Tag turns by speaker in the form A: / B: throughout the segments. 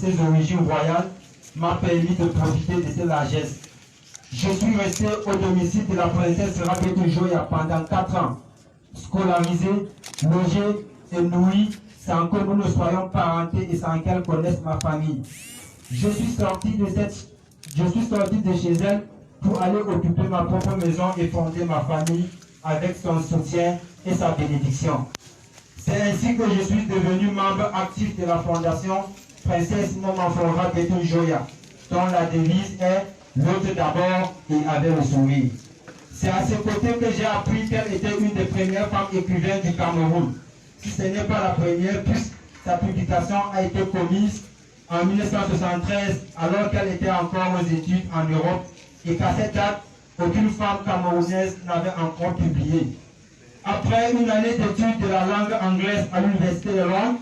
A: ses origines royales m'a permis de profiter de ses largesses. Je suis resté au domicile de la princesse Rabetou Joya pendant 4 ans, scolarisé, logé et nourri sans que nous ne soyons parentés et sans qu'elle connaisse ma famille. Je suis sorti de chez elle pour aller occuper ma propre maison et fonder ma famille avec son soutien et sa bénédiction. C'est ainsi que je suis devenu membre actif de la fondation Princesse Momafon Rabetou Joya, dont la devise est « L'autre d'abord et avec le sourire ». C'est à ce côté que j'ai appris qu'elle était une des premières femmes écrivaines du Cameroun. Si ce n'est pas la première, puisque sa publication a été commise en 1973, alors qu'elle était encore aux études en Europe, et qu'à cette date, aucune femme camerounaise n'avait encore publié. Après une année d'études de la langue anglaise à l'Université de Londres,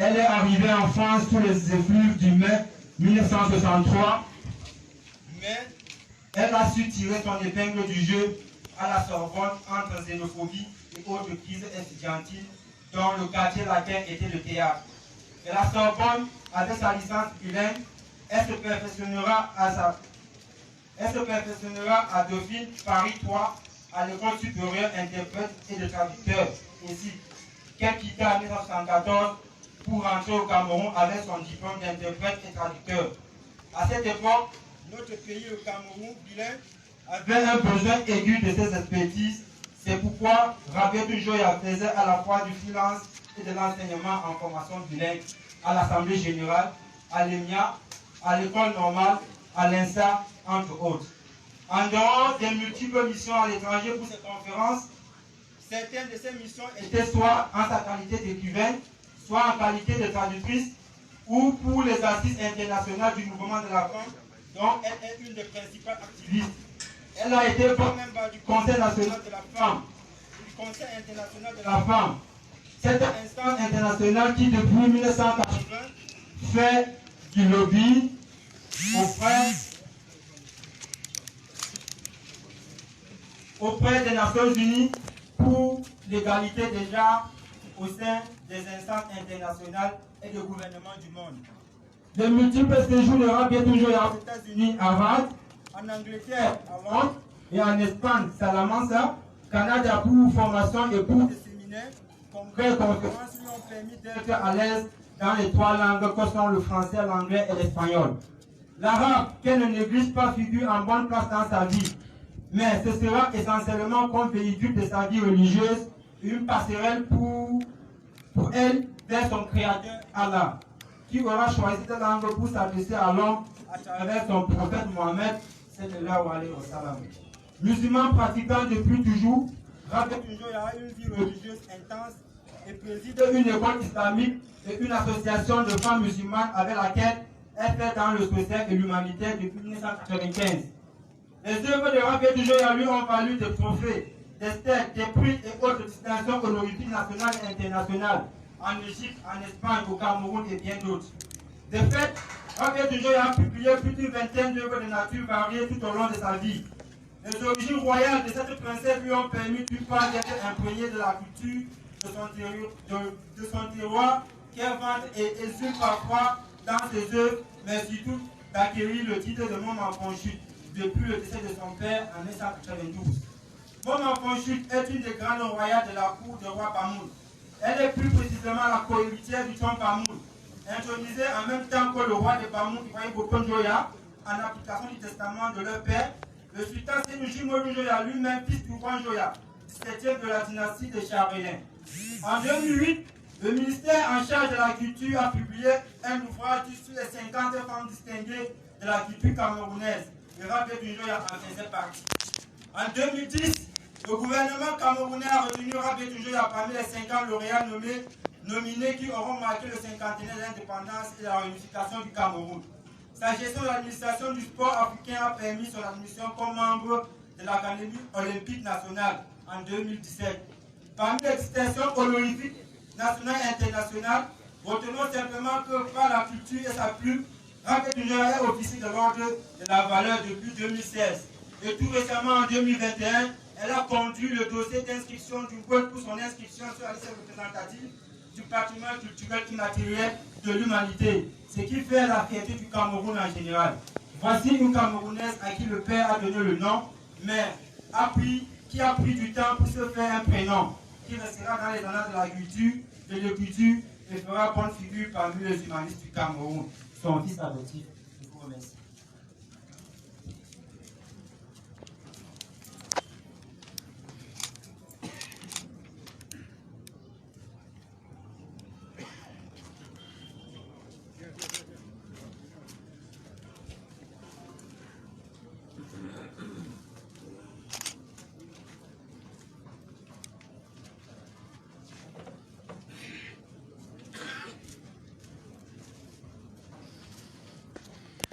A: elle est arrivée en France sous les effluves du mai 1963. Mais elle a su tirer son épingle du jeu à la Sorbonne entre xénophobie et autres crises étudiantines dont le quartier latin était le théâtre. Et la Sorbonne, avec sa licence bilingue, elle se perfectionnera à Dauphine, Paris 3, à l'école supérieure interprète et de traducteur, ainsi qu'elle quitta en 1974 pour rentrer au Cameroun avec son diplôme d'interprète et traducteur. À cette époque, notre pays, le Cameroun, bilingue, avait un besoin aigu de ces expertises. C'est pourquoi Rabetou Joya faisait à la fois du freelance et de l'enseignement en formation bilingue à l'Assemblée générale, à l'EMIA, à l'école normale, à l'INSA, entre autres. En dehors des multiples missions à l'étranger pour ces conférences, certaines de ces missions étaient soit en sa qualité d'écrivaine, soit en qualité de traductrice, ou pour les assises internationales du mouvement de la femme, dont elle est une des principales activistes. Elle a été membre du Conseil national de la femme, du Conseil international de la femme. Cette instance internationale qui, depuis 1980, fait du lobby auprès des Nations Unies pour l'égalité des genres au sein des instances internationales et des gouvernements du monde. De multiples séjours de Rabetou Joya aux États-Unis à Rad, en Angleterre à Londres et en Espagne, Salamanca, Canada pour formation et pour des séminaires, congrès et conférences lui ont permis d'être à l'aise dans les 3 langues que sont le français, l'anglais et l'espagnol. L'arabe, qu'elle ne néglige pas, figure en bonne place dans sa vie. Mais ce sera essentiellement comme véhicule de sa vie religieuse, une passerelle pour elle vers son créateur Allah, qui aura choisi cette langue pour s'adresser à l'homme à travers son prophète Mohammed, sallallahu alayhi wa sallam. Musulman pratiquant depuis toujours, Rabetou Joya a une vie religieuse intense et préside une école islamique et une association de femmes musulmanes avec laquelle elle fait dans le social et l'humanitaire depuis 1995. Les œuvres de Rabetou Joya lui ont valu des trophées, des stèles, des prix et autres distinctions honorifiques nationales et internationales en Égypte, en Espagne, au Cameroun et bien d'autres. De fait, Rabetou Joya a publié plus d'une vingtaine d'œuvres de nature variées tout au long de sa vie. Les origines royales de cette princesse lui ont permis d'une part d'être imprégnée de la culture de son terroir, qu'elle vante et exulte parfois dans ses œuvres, mais surtout d'acquérir le titre de Momafon Chut depuis le décès de son père en 1992. Momafon Chut est une des grandes royales de la cour de roi Bamoun. Elle est plus précisément la cohéritière du trône Bamoun, intronisée en même temps que le roi de Bamoun, Ibrahim Bokon Joya, en application du testament de leur père, le sultan Sénouchi Modou Joya, lui-même fils du roi Joya, 17e de la dynastie des Charbéens. En 2008, le ministère en charge de la culture a publié un ouvrage sur les 50 femmes distinguées de la culture camerounaise. Le Rabetou Joya en faisait partie. En 2010, le gouvernement camerounais a retenu Rabetou Joya parmi les 50 lauréats nominés qui auront marqué le 50e de l'indépendance et de la réunification du Cameroun. Sa gestion de l'administration du sport africain a permis son admission comme membre de l'Académie olympique nationale en 2017. Parmi les distinctions honorifiques nationales et internationales, retenons simplement que par la culture et sa plume, Rabetou Joya est officier de l'ordre de la valeur depuis 2016. Et tout récemment, en 2021, elle a conduit le dossier d'inscription du vote pour son inscription sur la liste représentative du patrimoine culturel immatériel de l'humanité, ce qui fait la fierté du Cameroun en général. Voici une Camerounaise à qui le père a donné le nom, mais qui a pris du temps pour se faire un prénom, qui restera dans les annales de la culture, de l'écriture et fera bonne figure parmi les humanistes du Cameroun. Son fils adoptif. Je vous remercie.